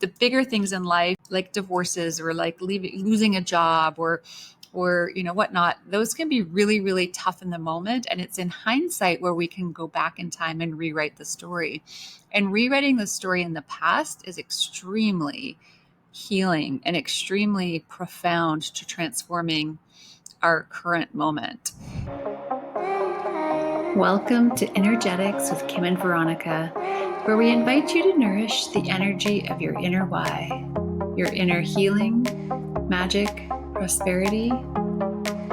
the bigger things in life, like divorces or like losing a job or whatnot, those can be really, really tough in the moment. And it's in hindsight where we can go back in time and rewrite the story. And rewriting the story in the past is extremely healing and extremely profound to transforming our current moment. Welcome to Energetics with Kim and Veronica, where we invite you to nourish the energy of your inner why, your inner healing, magic, prosperity,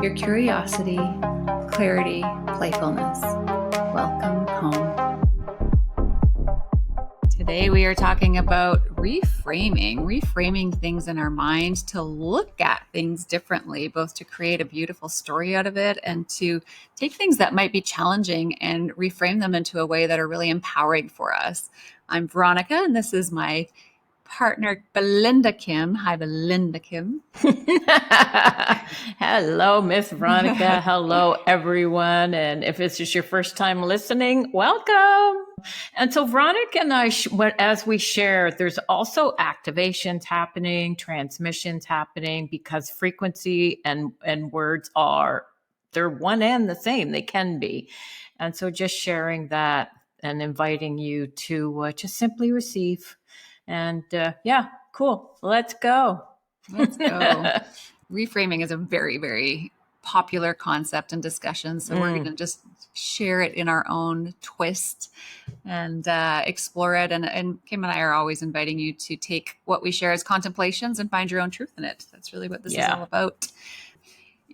your curiosity, clarity, playfulness. Welcome home. Today we are talking about reframing things in our mind to look at things differently, both to create a beautiful story out of it and to take things that might be challenging and reframe them into a way that are really empowering for us. I'm Veronica, and this is my partner, Belinda Kim. Hi, Belinda Kim. Hello, Miss Veronica. Hello, everyone. And if it's just your first time listening, welcome. And so Veronica and I, as we share, there's also activations happening, transmissions happening, because frequency and words they're one and the same. They can be. And so just sharing that and inviting you to just simply receive. And cool. Let's go. Reframing is a very, very popular concept and discussion. So we're going to just share it in our own twist and explore it. And Kim and I are always inviting you to take what we share as contemplations and find your own truth in it. That's really what this is all about.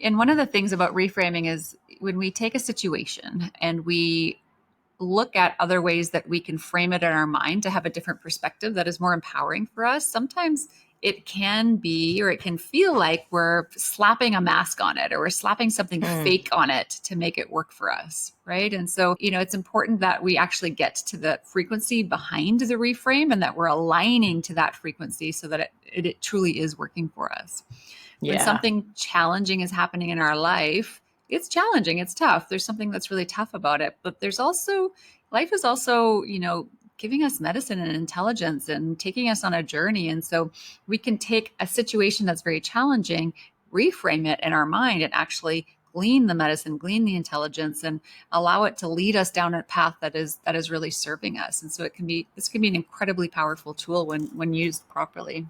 And one of the things about reframing is when we take a situation and we look at other ways that we can frame it in our mind to have a different perspective that is more empowering for us, sometimes it can be, or it can feel like we're slapping a mask on it, or we're slapping something fake on it to make it work for us, right? And so, it's important that we actually get to the frequency behind the reframe and that we're aligning to that frequency so that it truly is working for us. When something challenging is happening in our life, it's challenging, it's tough. There's something that's really tough about it, but life is also, giving us medicine and intelligence and taking us on a journey. And so we can take a situation that's very challenging, reframe it in our mind, and actually glean the medicine, glean the intelligence, and allow it to lead us down a path that is really serving us. And so this can be an incredibly powerful tool when used properly.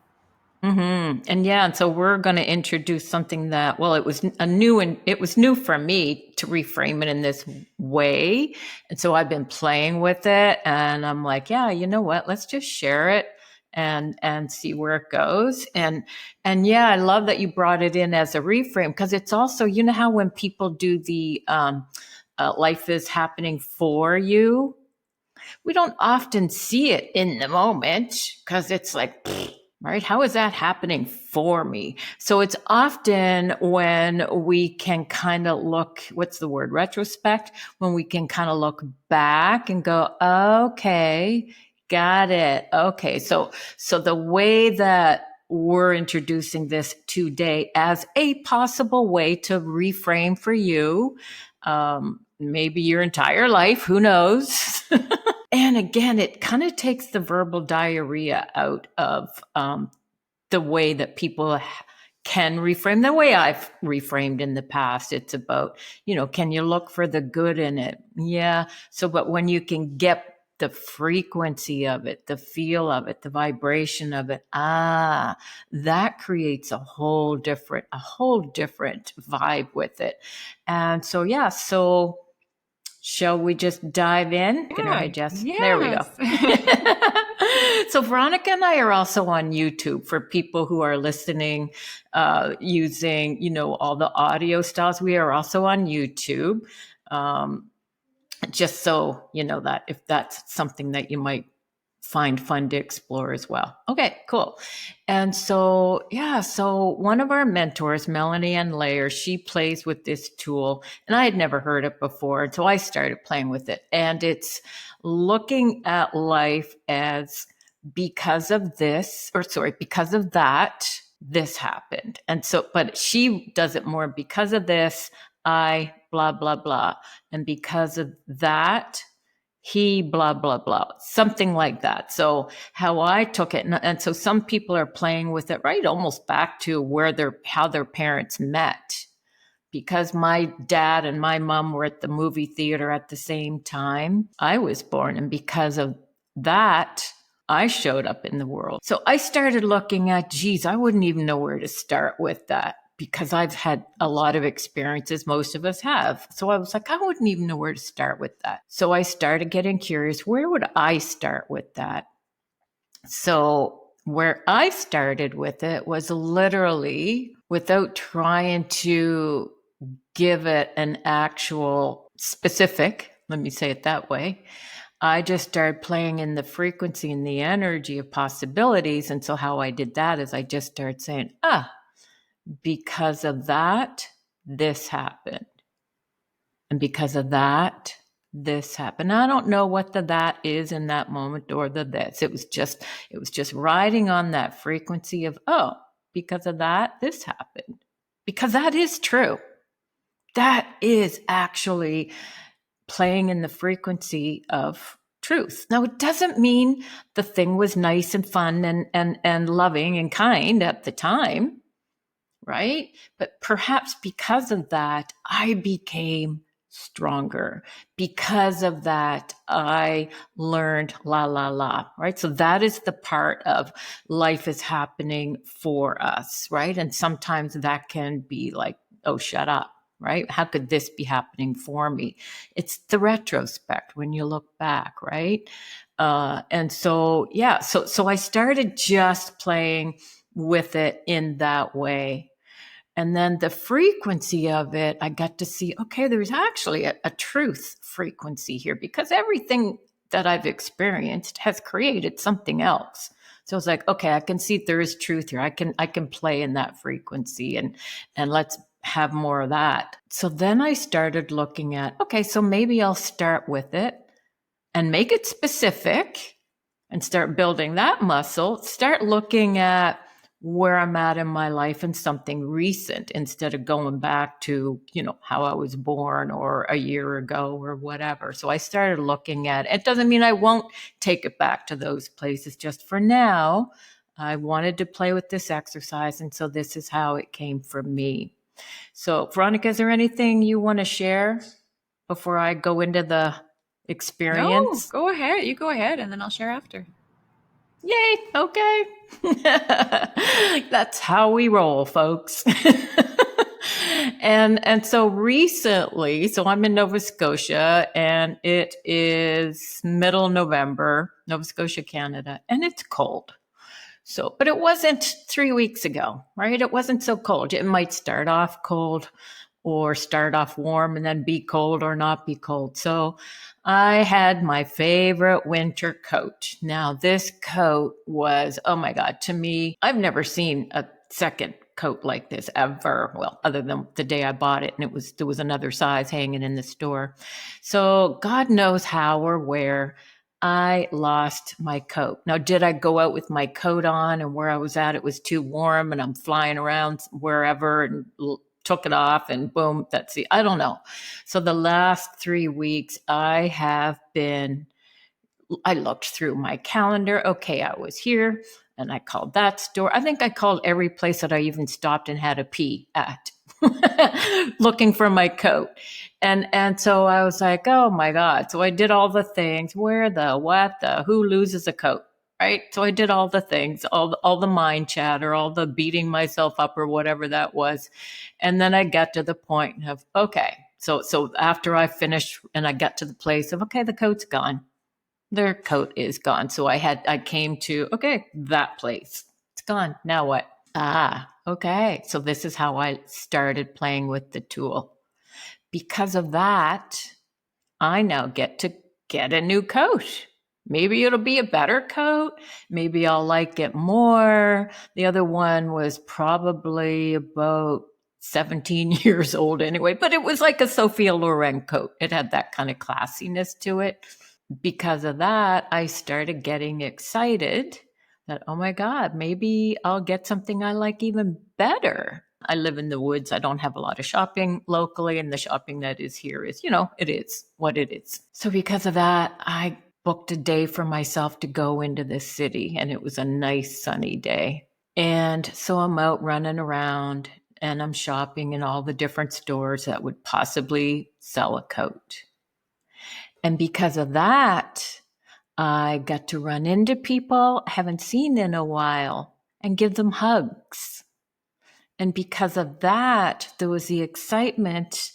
Mm-hmm. And so we're going to introduce something that, it was new for me to reframe it in this way. And so I've been playing with it, and I'm like, you know what, let's just share it and see where it goes. And I love that you brought it in as a reframe, because it's also, how when people do the, life is happening for you, we don't often see it in the moment, because it's like, right? How is that happening for me? So it's often when we can kind of look, what's the word? Retrospect, when we can kind of look back and go, okay, got it. Okay. So the way that we're introducing this today as a possible way to reframe for you, maybe your entire life, who knows? And again, it kind of takes the verbal diarrhea out of the way that people can reframe. The way I've reframed in the past, it's about, can you look for the good in it? Yeah. So, but when you can get the frequency of it, the feel of it, the vibration of it, that creates a whole different vibe with it. And so, shall we just dive in? Yeah. Can I just? Yes. There we go. So Veronica and I are also on YouTube for people who are listening using, all the audio styles. We are also on YouTube. Just so you know that if that's something that you might find fun to explore as well. Okay, cool. And so, so one of our mentors, Melanie Ann Layer, she plays with this tool, and I had never heard it before. And so I started playing with it, and it's looking at life as because of that, this happened. And so, but she does it more because of this, I blah, blah, blah. And because of that, he blah blah blah, something like that. So how I took it, and so some people are playing with it, right, almost back to how their parents met, because my dad and my mom were at the movie theater at the same time I was born, and because of that I showed up in the world. So I started looking at, geez, I wouldn't even know where to start with that, because I've had a lot of experiences, most of us have. So I was like, I wouldn't even know where to start with that. So I started getting curious, where would I start with that? So where I started with it was literally, without trying to give it an actual specific, let me say it that way, I just started playing in the frequency and the energy of possibilities. And so how I did that is I just started saying, because of that, this happened. And because of that, this happened. I don't know what the that is in that moment, or the this. It was just riding on that frequency of, because of that, this happened. Because that is true. That is actually playing in the frequency of truth. Now, it doesn't mean the thing was nice and fun and loving and kind at the time, right? But perhaps because of that, I became stronger. Because of that, I learned la, la, la, right? So that is the part of life is happening for us, right? And sometimes that can be like, oh, shut up, right? How could this be happening for me? It's the retrospect when you look back, right? And so, yeah, so I started just playing with it in that way. And then the frequency of it, I got to see, okay, there's actually a truth frequency here, because everything that I've experienced has created something else. So I was like, okay, I can see there is truth here. I can play in that frequency, and let's have more of that. So then I started looking at, okay, so maybe I'll start with it and make it specific and start building that muscle. Start looking at where I'm at in my life and something recent, instead of going back to, how I was born or a year ago or whatever. So I started looking at it. Doesn't mean I won't take it back to those places. Just for now, I wanted to play with this exercise. And so this is how it came for me. So Veronica, is there anything you want to share before I go into the No, experience? go ahead. You go ahead, and then I'll share after. Yay, okay. That's how we roll, folks. And so recently, so I'm in Nova Scotia, and it is middle November, Nova Scotia, Canada, and it's cold. So, but it wasn't 3 weeks ago, right? It wasn't so cold. It might start off cold or start off warm and then be cold or not be cold. So I had my favorite winter coat. Now, this coat was, oh my God, to me, I've never seen a second coat like this ever. Well, other than the day I bought it, and there was another size hanging in the store. So God knows how or where I lost my coat. Now, did I go out with my coat on, and where I was at, it was too warm and I'm flying around wherever and took it off and boom, I don't know. So the last 3 weeks I looked through my calendar. Okay, I was here and I called that store. I think I called every place that I even stopped and had a pee at looking for my coat. And so I was like, oh my God. So I did all the things. Where the, what the, who loses a coat? Right. So I did all the things, all the mind chatter, all the beating myself up or whatever that was. And then I got to the point of, okay. So after I finished and I got to the place of, okay, the coat's gone. Their coat is gone. So I came to, okay, that place. It's gone. Now what? Okay. So this is how I started playing with the tool. Because of that, I now get to get a new coat. Maybe it'll be a better coat. Maybe I'll like it more. The other one was probably about 17 years old anyway, but it was like a Sophia Loren coat. It had that kind of classiness to it. Because of that, I started getting excited that, oh my God, maybe I'll get something I like even better. I live in the woods. I don't have a lot of shopping locally, and the shopping that is here is, it is what it is. So because of that, I booked a day for myself to go into the city, and it was a nice sunny day. And so I'm out running around and I'm shopping in all the different stores that would possibly sell a coat. And because of that, I got to run into people I haven't seen in a while and give them hugs. And because of that, there was the excitement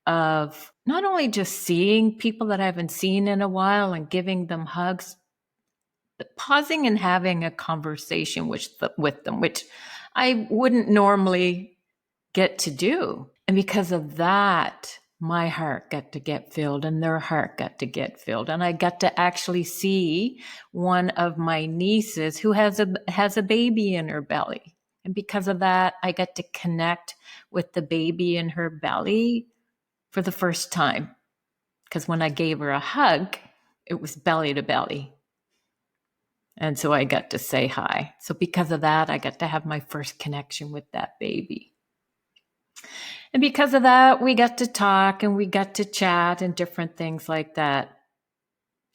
of not only just seeing people that I haven't seen in a while and giving them hugs, but pausing and having a conversation with them, which I wouldn't normally get to do. And because of that, my heart got to get filled and their heart got to get filled. And I got to actually see one of my nieces who has a baby in her belly. And because of that, I got to connect with the baby in her belly for the first time. Because when I gave her a hug, it was belly to belly. And so I got to say hi. So because of that, I got to have my first connection with that baby. And because of that, we got to talk and we got to chat and different things like that.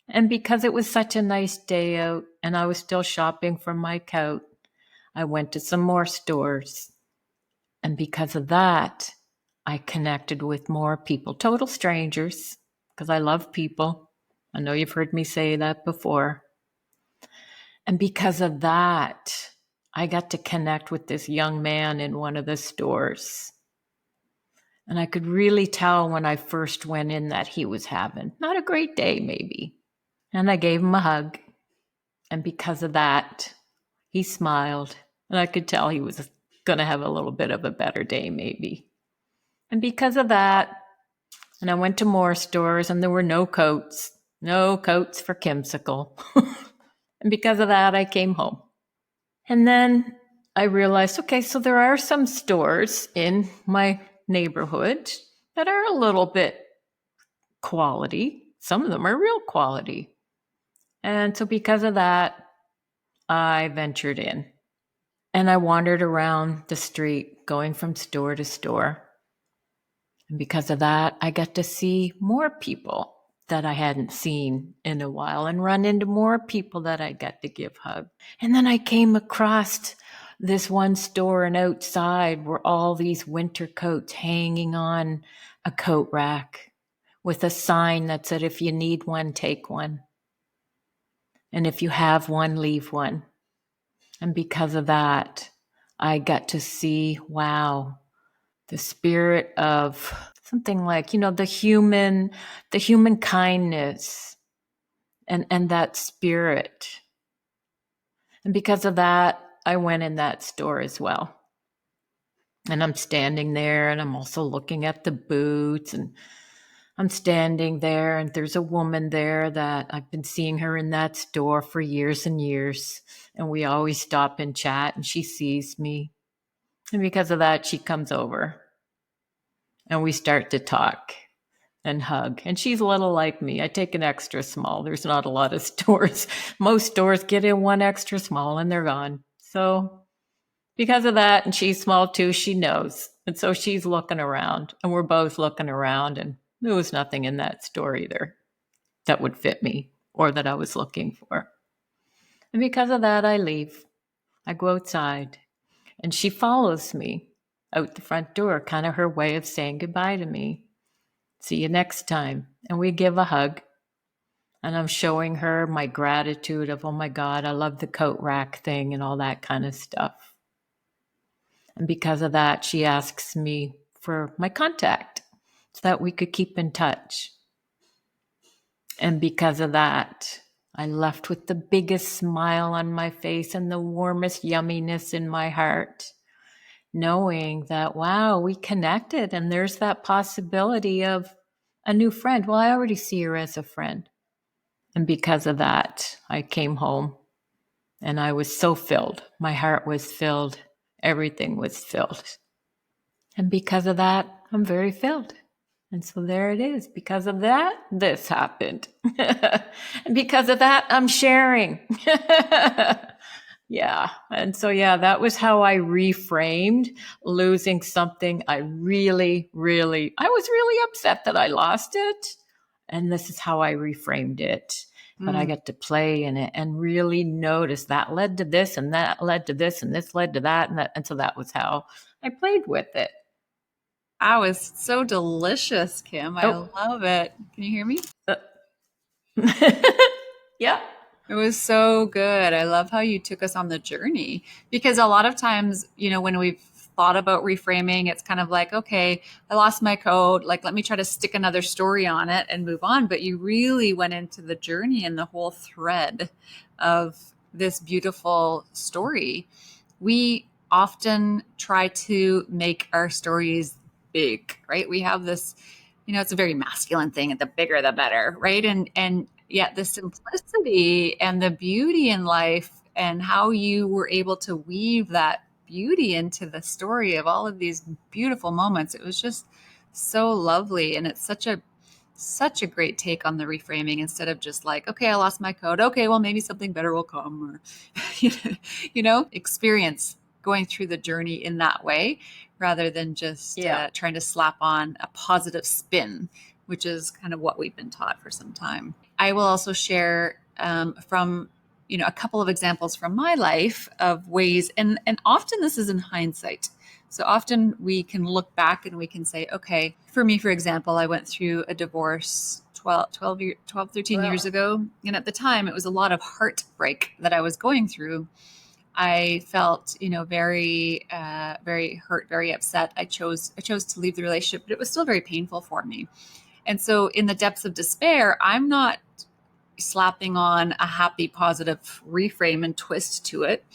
And because it was such a nice day out and I was still shopping for my coat, I went to some more stores. And because of that, I connected with more people, total strangers, because I love people. I know you've heard me say that before. And because of that, I got to connect with this young man in one of the stores. And I could really tell when I first went in that he was having not a great day, maybe. And I gave him a hug. And because of that, he smiled. And I could tell he was going to have a little bit of a better day, maybe. And because of that, and I went to more stores and there were no coats for Kimsicle. And because of that, I came home. And then I realized, okay, so there are some stores in my neighborhood that are a little bit quality. Some of them are real quality. And so because of that, I ventured in and I wandered around the street going from store to store. And because of that, I got to see more people that I hadn't seen in a while and run into more people that I got to give hugs. And then I came across this one store and outside were all these winter coats hanging on a coat rack with a sign that said, if you need one, take one. And if you have one, leave one. And because of that, I got to see, wow, the spirit of something like, the human kindness and that spirit. And because of that, I went in that store as well. And I'm standing there and I'm also looking at the boots and I'm standing there and there's a woman there that I've been seeing her in that store for years and years. And we always stop and chat and she sees me. And because of that, she comes over and we start to talk and hug. And she's a little like me. I take an extra small. There's not a lot of stores. Most stores get in one extra small and they're gone. So because of that, and she's small too, she knows. And so she's looking around and we're both looking around and there was nothing in that store either that would fit me or that I was looking for. And because of that, I leave. I go outside and she follows me out the front door, kind of her way of saying goodbye to me. See you next time. And we give a hug. And I'm showing her my gratitude of, oh my God, I love the coat rack thing and all that kind of stuff. And because of that, she asks me for my contact so that we could keep in touch. And because of that, I left with the biggest smile on my face and the warmest yumminess in my heart, knowing that, wow, we connected and there's that possibility of a new friend. Well, I already see her as a friend. And because of that, I came home and I was so filled. My heart was filled. Everything was filled. And because of that, I'm very filled. And so there it is. Because of that, this happened. And because of that, I'm sharing. Yeah. And so, yeah, that was how I reframed losing something I I was really upset that I lost it. And this is how I reframed it. But I Mm, get to play in it and really notice that led to this and that led to this and this led to that. And so that was how I played with it. that was so delicious, Kim. I Oh, love it. Can you hear me? uh, yeah. It was so good. I love how you took us on the journey because a lot of times, when we've thought about reframing, it's kind of like, okay, I lost my code. Like, let me try to stick another story on it and move on. But you really went into the journey and the whole thread of this beautiful story. We often try to make our stories big, right? We have this, it's a very masculine thing. The bigger, the better, right? And yet the simplicity and the beauty in life and how you were able to weave that beauty into the story of all of these beautiful moments. It was just so lovely. And it's such a great take on the reframing instead of just like, okay, I lost my code. Okay, well, maybe something better will come, or, experience going through the journey in that way rather than just Yeah. trying to slap on a positive spin, which is kind of what we've been taught for some time. I will also share from a couple of examples from my life of ways, and often this is in hindsight. So often we can look back and we can say, okay, for me, for example, I went through a divorce 12, 13 years Well, ago. And at the time, it was a lot of heartbreak that I was going through. I felt, very, very hurt, very upset. I chose to leave the relationship, but it was still very painful for me. And so, in the depths of despair, I'm not slapping on a happy, positive reframe and twist to it.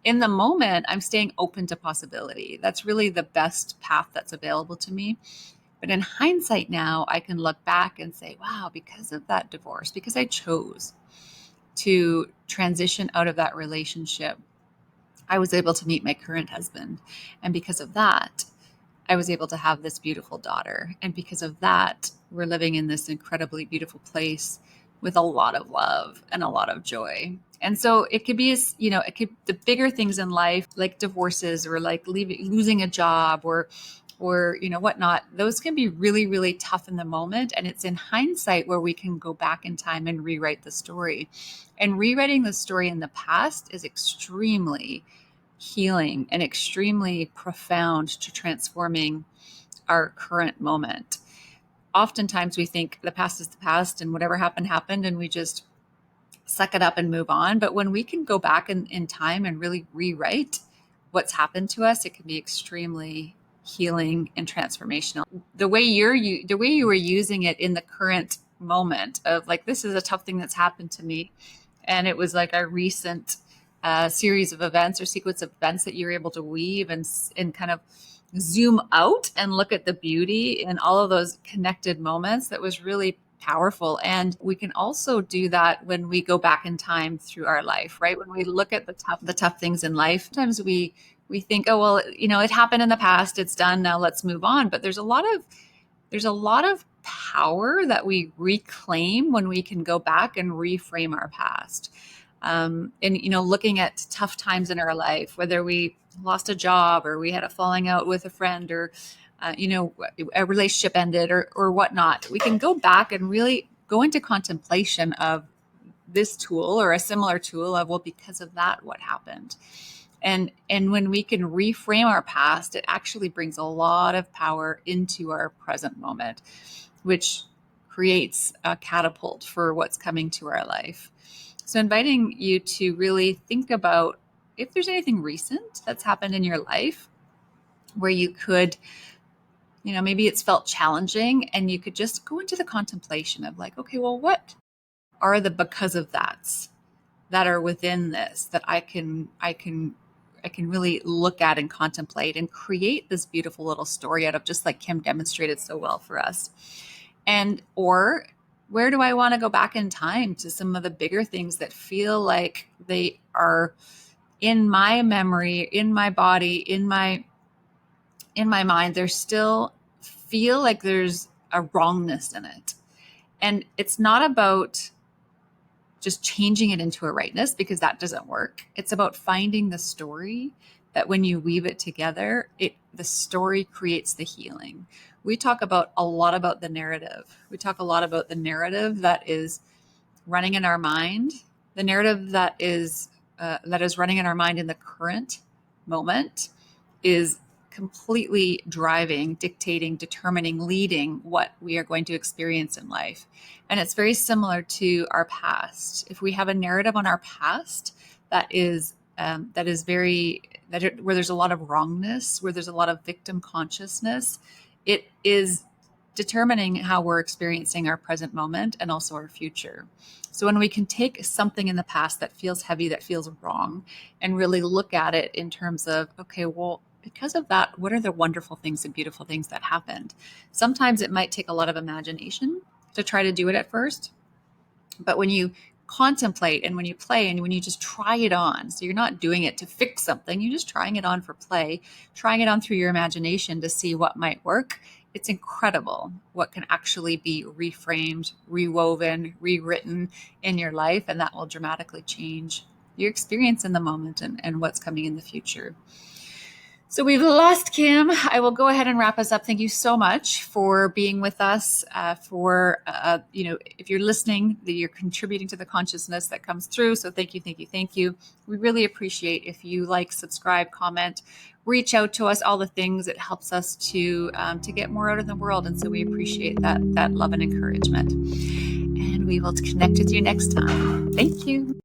In the moment, I'm staying open to possibility. That's really the best path that's available to me. But in hindsight now, I can look back and say, wow, because of that divorce, because I chose to transition out of that relationship, I was able to meet my current husband. And because of that, I was able to have this beautiful daughter. And because of that, we're living in this incredibly beautiful place with a lot of love and a lot of joy. And so it could be, it could the bigger things in life, like divorces or like losing a job or whatnot. Those can be really, really tough in the moment. And it's in hindsight where we can go back in time and rewrite the story. And rewriting the story in the past is extremely healing and extremely profound to transforming our current moment. Oftentimes we think the past is the past and whatever happened happened and we just suck it up and move on. But when we can go back in time and really rewrite what's happened to us, it can be extremely healing and transformational. The way you were using it in the current moment of like, this is a tough thing that's happened to me. And it was like a recent series of events or sequence of events that you're able to weave and kind of zoom out and look at the beauty in all of those connected moments. That was really powerful. And we can also do that when we go back in time through our life, right? When we look at the tough things in life, sometimes we think, oh well, it happened in the past, it's done, now let's move on. But there's a lot of power that we reclaim when we can go back and reframe our past. And looking at tough times in our life, whether we lost a job or we had a falling out with a friend or a relationship ended or whatnot, we can go back and really go into contemplation of this tool or a similar tool of, well, because of that, what happened. And when we can reframe our past, it actually brings a lot of power into our present moment, which creates a catapult for what's coming to our life. So inviting you to really think about if there's anything recent that's happened in your life where you could, maybe it's felt challenging and you could just go into the contemplation of like, okay, well, what are the because of that's that are within this that I can really look at and contemplate and create this beautiful little story out of, just like Kim demonstrated so well for us. And or where do I want to go back in time to some of the bigger things that feel like they are in my memory, in my body, in my mind, there's still feel like there's a wrongness in it. And it's not about just changing it into a rightness, because that doesn't work. It's about finding the story that when you weave it together, the story creates the healing. We talk about a lot about the narrative. We talk a lot about the narrative that is running in our mind, the narrative that is running in our mind in the current moment is completely driving, dictating, determining, leading what we are going to experience in life. And it's very similar to our past. If we have a narrative on our past that is where there's a lot of wrongness, where there's a lot of victim consciousness, it is determining how we're experiencing our present moment and also our future. So when we can take something in the past that feels heavy, that feels wrong, and really look at it in terms of, okay, well, because of that, what are the wonderful things and beautiful things that happened? Sometimes it might take a lot of imagination to try to do it at first. But when you contemplate and when you play and when you just try it on, so you're not doing it to fix something, you're just trying it on for play, trying it on through your imagination to see what might work. It's incredible what can actually be reframed, rewoven, rewritten in your life. And that will dramatically change your experience in the moment and what's coming in the future. So we've lost Kim. I will go ahead and wrap us up. Thank you so much for being with us. If you're listening, that you're contributing to the consciousness that comes through. So thank you, thank you, thank you. We really appreciate if you like, subscribe, comment, reach out to us. All the things, it helps us to get more out in the world, and so we appreciate that love and encouragement. And we will connect with you next time. Thank you.